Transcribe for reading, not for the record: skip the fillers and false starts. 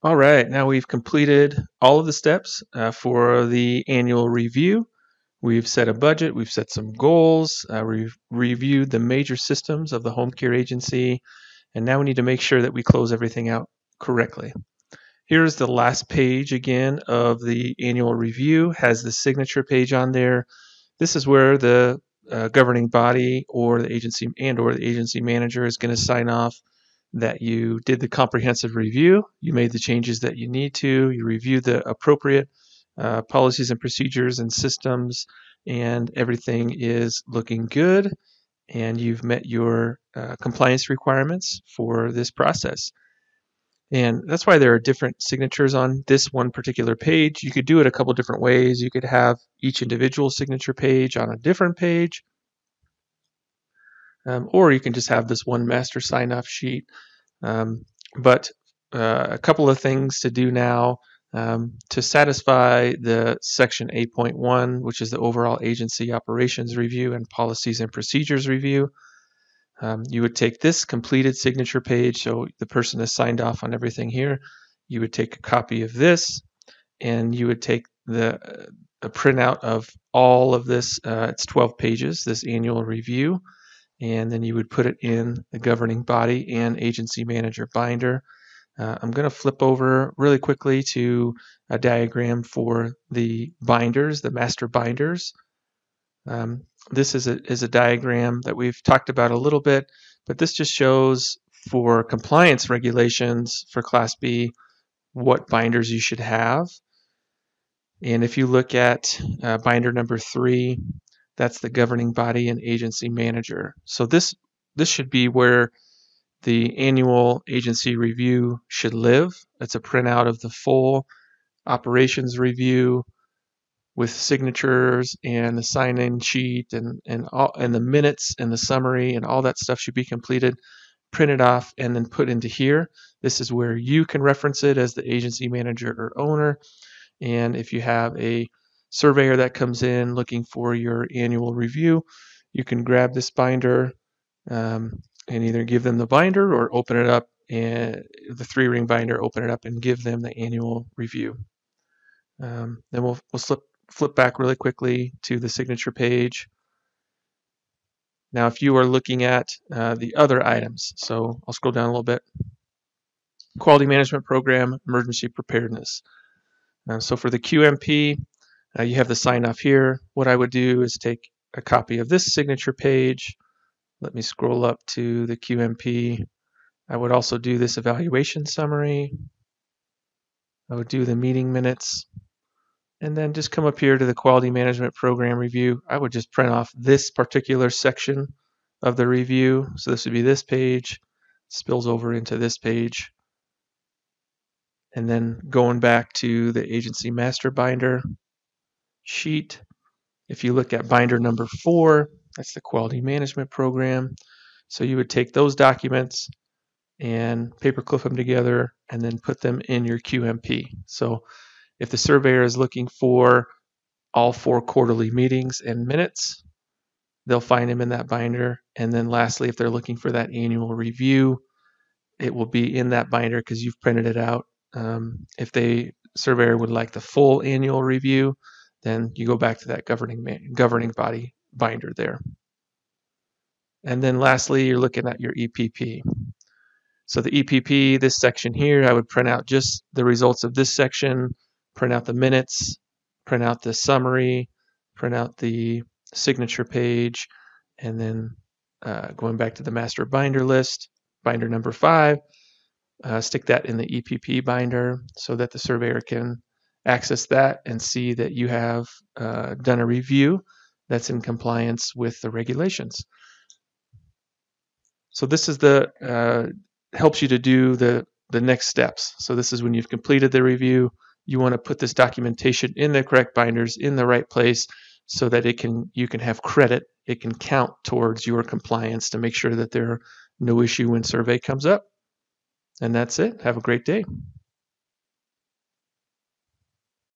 All right, now we've completed all of the steps for the annual review. We've set a budget, we've set some goals, we've reviewed the major systems of the home care agency, and now we need to make sure that we close everything out correctly. Here's the last page again of the annual review, has the signature page on there. This is where the governing body or the agency or the agency manager is going to sign off that you did the comprehensive review, you made the changes that you need to, you reviewed the appropriate policies and procedures and systems, and everything is looking good, and you've met your compliance requirements for this process. And that's why there are different signatures on this one particular page. You could do it a couple different ways. You could have each individual signature page on a different page, or you can just have this one master sign-off sheet. But a couple of things to do now to satisfy the section 8.1, which is the overall agency operations review and policies and procedures review. You would take this completed signature page, so the person has signed off on everything here. You would take a copy of this, and you would take a printout of all of this. It's 12 pages, this annual review, and then you would put it in the governing body and agency manager binder. I'm going to flip over really quickly to a diagram for the binders, the master binders. This is a diagram that we've talked about a little bit, but this just shows for compliance regulations for Class B what binders you should have. And if you look at binder number 3, that's the governing body and agency manager. So this should be where the annual agency review should live. It's a printout of the full operations review with signatures and the sign-in sheet and the minutes and the summary and all that stuff should be completed, printed off, and then put into here. This is where you can reference it as the agency manager or owner. And if you have a surveyor that comes in looking for your annual review, you can grab this binder and either give them the binder or open it up, and the 3-ring binder, open it up and give them the annual review. Then we'll flip back really quickly to the signature page. Now, if you are looking at the other items, so I'll scroll down a little bit. Quality Management Program, Emergency Preparedness. So for the QMP, you have the sign off here. What I would do is take a copy of this signature page. Let me scroll up to the QMP. I would also do this evaluation summary. I would do the meeting minutes, and then just come up here to the Quality Management Program Review. I would just print off this particular section of the review. So this would be this page, spills over into this page. And then going back to the agency master binder sheet, if you look at binder number 4, that's the Quality Management Program. So you would take those documents and paperclip them together and then put them in your QMP. So if the surveyor is looking for all 4 quarterly meetings and minutes, they'll find them in that binder. And then lastly, if they're looking for that annual review, it will be in that binder because you've printed it out. If the surveyor would like the full annual review, then you go back to that governing body binder there. And then lastly, you're looking at your EPP. So the EPP, this section here, I would print out just the results of this section, print out the minutes, print out the summary, print out the signature page, and then going back to the master binder list, binder number 5, stick that in the EPP binder so that the surveyor can access that and see that you have done a review that's in compliance with the regulations. So this is the helps you to do the next steps. So this is when you've completed the review. You want to put this documentation in the correct binders in the right place so that you can have credit. It can count towards your compliance to make sure that there are no issue when survey comes up. And that's it. Have a great day.